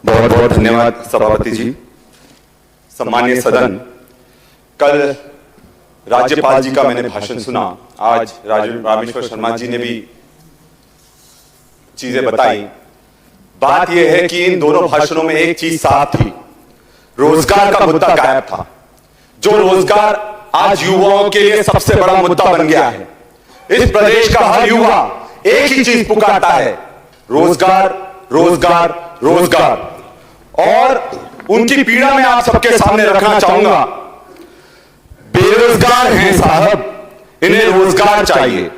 बहुत बहुत धन्यवाद सभापति जी। सम्मानीय सदन, कल राज्यपाल जी का मैंने भाषण सुना, आज रामेश्वर शर्मा जी ने भी चीजें बताई। बात यह है कि इन दोनों भाषणों में एक चीज साफ थी, रोजगार का मुद्दा गायब था। जो रोजगार आज युवाओं के लिए सबसे बड़ा मुद्दा बन गया है। इस प्रदेश का हर युवा एक ही चीज पुकारता है, रोजगार रोजगार रोजगार। और उनकी पीड़ा मैं आप सबके सामने रखना चाहूंगा। बेरोजगार हैं साहब, इन्हें रोजगार चाहिए।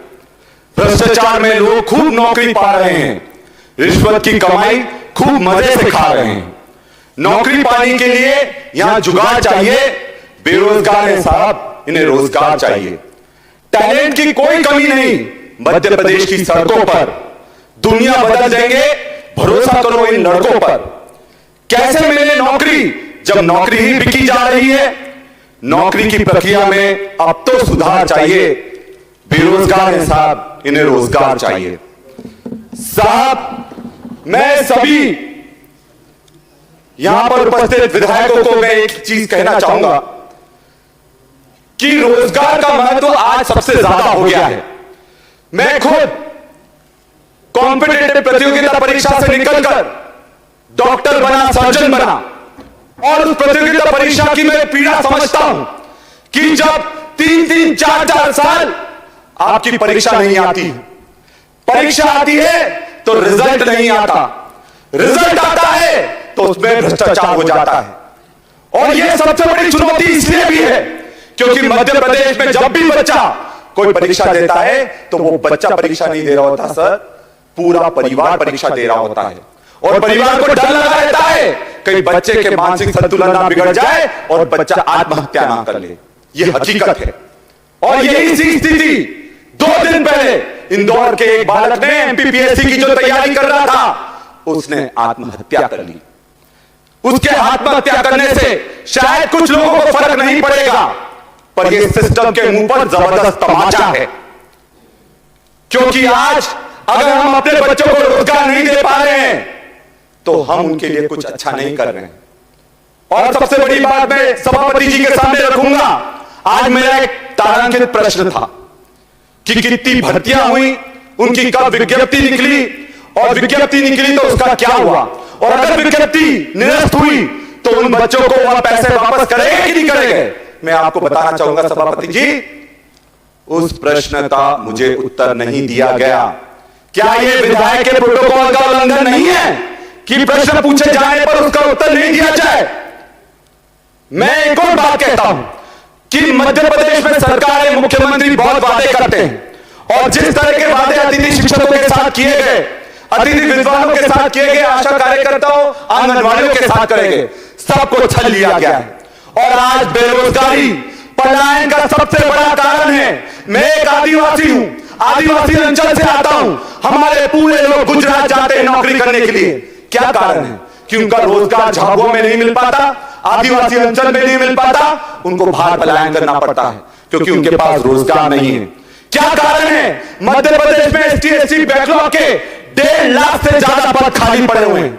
भ्रष्टाचार में लोग खूब नौकरी पा रहे हैं, रिश्वत की कमाई खूब मजे से खा रहे हैं। नौकरी पाने के लिए यहां जुगाड़ चाहिए। बेरोजगार हैं साहब, इन्हें रोजगार चाहिए। टैलेंट की कोई कमी नहीं मध्य प्रदेश की सड़कों पर। दुनिया बदल देंगे, भरोसा करो इन लड़कों पर। कैसे मिले नौकरी जब नौकरी ही बिकी जा रही है। नौकरी की प्रक्रिया में अब तो सुधार चाहिए। बेरोजगार हैं साहब, इन्हें रोजगार चाहिए। साहब, मैं सभी यहां पर उपस्थित विधायकों को मैं एक चीज कहना चाहूंगा कि रोजगार का महत्व आज सबसे ज्यादा हो गया है। मैं खुद कॉम्पिटिटिव प्रतियोगिता परीक्षा से निकलकर डॉक्टर बना, सर्जन बना, और उस प्रतियोगिता परीक्षा की मैं पीड़ा समझता हूं कि जब 3-3, 4-4 साल आपकी परीक्षा नहीं आती, परीक्षा आती है तो रिजल्ट नहीं आता, रिजल्ट आता है तो उसमें भ्रष्टाचार हो जाता है। और यह सबसे बड़ी चुनौती इसलिए भी है क्योंकि मध्य प्रदेश में जब भी बच्चा कोई परीक्षा देता है तो वो बच्चा परीक्षा नहीं दे रहा होता सर, पूरा परिवार परीक्षा दे रहा होता है। और परिवार को डर लगा रहता है कहीं बच्चे के मानसिक संतुलन ना बिगड़ जाए और बच्चा आत्महत्या ना कर ले। यह हकीकत है। और यही सी स्थिति 2 दिन पहले इंदौर के एक बालक ने एमपीपीएससी की जो तैयारी कर रहा था, उसने आत्महत्या कर ली। उसके आत्महत्या करने से शायद कुछ लोगों को फर्क नहीं पड़ेगा, पर यह सिस्टम के मुंह पर जबरदस्त तमाचा है। क्योंकि आज अगर हम अपने बच्चों को रोजगार नहीं दे पा रहे हैं तो हम उनके लिए कुछ अच्छा नहीं कर रहे हैं। और सबसे बड़ी बात मैं सभापति जी के सामने रखूंगा। आज मेरा एक तारांकित प्रश्न था कि कितनी भर्तियां हुई, उनकी कब विज्ञप्ति निकली, और विज्ञप्ति निकली तो उसका क्या हुआ, और अगर विज्ञप्ति निरस्त हुई तो उन बच्चों को वह पैसे वापस करेंगे कि नहीं करेंगे। मैं आपको बताना चाहूंगा सभापति जी, उस प्रश्न का मुझे उत्तर नहीं दिया गया। क्या यह विधायक के प्रोटोकॉल का उल्लंघन नहीं है कि प्रश्न पूछे जाने पर उसका उत्तर नहीं दिया जाए। मैं एक और बात कहता हूं कि मध्य प्रदेश में सरकार, मुख्यमंत्री बहुत वादे करते हैं, और जिस तरह के वादे अतिथि शिक्षकों के साथ किए गए, अतिथि विद्वानों के साथ किए गए, आशा कार्यकर्ताओं, आंगनवाड़ियों के साथ करेंगे, सबको छल लिया गया है। और आज बेरोजगारी पलायन का सबसे बड़ा कारण है। मैं एक आदिवासी हूं, आदिवासी अंचल से आता हूं। हमारे पूरे लोग गुजरात जाते हैं नौकरी करने के लिए। क्या कारण है कि उनका रोजगार झाबुआ में नहीं मिल पाता, आदिवासी अंचल में नहीं मिल पाता, उनको बाहर पलायन करना पड़ता है क्योंकि उनके पास रोजगार नहीं है। क्या कारण है मध्य प्रदेश में ST/SC बैकलॉग के 1.5 लाख से ज्यादा पद खाली पड़े हुए हैं।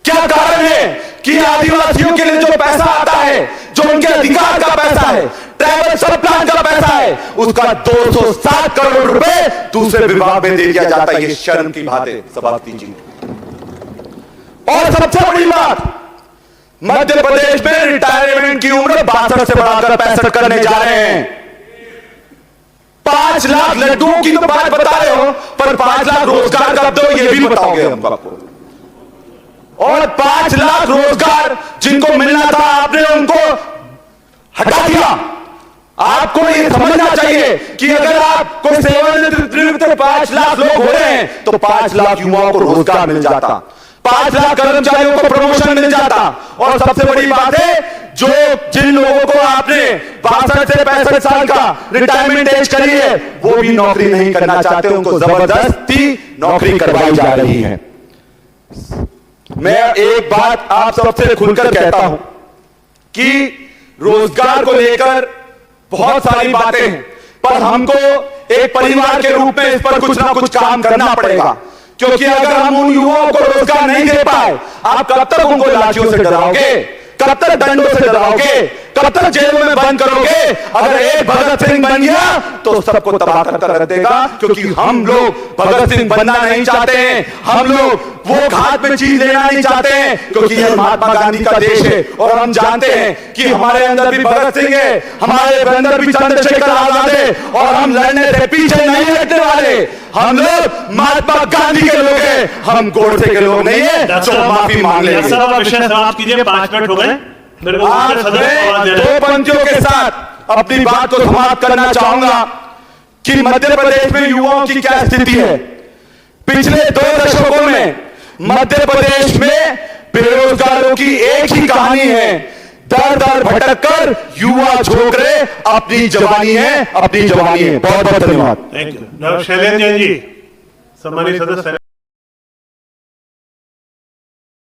क्या कारण है कि आदिवासियों के लिए जो पैसा आता है, जो उनके अधिकार का पैसा है, ट्राइबल सब प्लान का पैसा है, उसका 207 करोड़ रुपए दूसरे विभाग में दे दिया जाता है। ये शर्म की बात है सभापति जी। और सबसे बड़ी बात, मध्य प्रदेश में रिटायरमेंट की उम्र 62 से बढ़ाकर 65 करने जा रहे हैं। 5 लाख लड्डुओं की तो बात बता रहे हो, पर 5 लाख रोजगार कब दो ये भी बताओगे हम आपको। और 5 लाख रोजगार जिनको मिलना था आपने उनको हटा दिया। आपको ये समझना चाहिए कि अगर आपको सेवानिवृत्त 5 लाख लोग हो रहे हैं तो 5 लाख युवाओं को रोजगार मिल जाता, 5 लाख कर्मचारियों को प्रमोशन मिल जाता। और सबसे बड़ी बात है, जो जिन लोगों को आपने 62 से 65 साल का रिटायरमेंट एज करी है, वो भी नौकरी नहीं करना चाहते, उनको जबरदस्ती नौकरी करवाई जा रही है। मैं एक बात आप सबसे खुलकर कहता हूं कि रोजगार को लेकर बहुत सारी बातें हैं, पर हमको एक परिवार के रूप में इस पर कुछ ना कुछ काम करना पड़ेगा। क्योंकि अगर हम उन युवाओं को रोजगार नहीं दे पाए, आप कब तक उनको लाठियों से डराओगे, कब तक डंडों से डराओगे, कब तक जेलों में बंद करोगे? अगर एक भगत सिंह बन गया तो सबको तबाह कर रख देगा, क्योंकि हम लोग भगत सिंह बनना नहीं चाहते हैं, हम लोग वो घाट में चीज लेना नहीं चाहते हैं, क्योंकि यह महात्मा गांधी का देश है और हम जानते हैं कि हमारे अंदर भी भगत सिंह है, हमारे अंदर भी चंद्रशेखर आजाद है, और हम लड़ने से पीछे नहीं हटने वाले। हम लोग महात्मा गांधी के लोग हैं, हम गोडसे के लोग नहीं है जो माफी मांग लेंगे। समाप्त कीजिए, 5 मिनट हो गए। आज मैं 2 पंक्तियों के साथ अपनी बात को समाप्त करना चाहूंगा कि मध्य प्रदेश में युवाओं की क्या स्थिति है। पिछले 2 दशकों में मध्य प्रदेश में बेरोजगारों की एक ही कहानी है, दर दर भटक कर युवा झोंक रहे अपनी जवानी है, अपनी जवानी है। बहुत बहुत धन्यवाद। Thank you. शैलेंद्र जैन जी, सम्मानित सदस्य।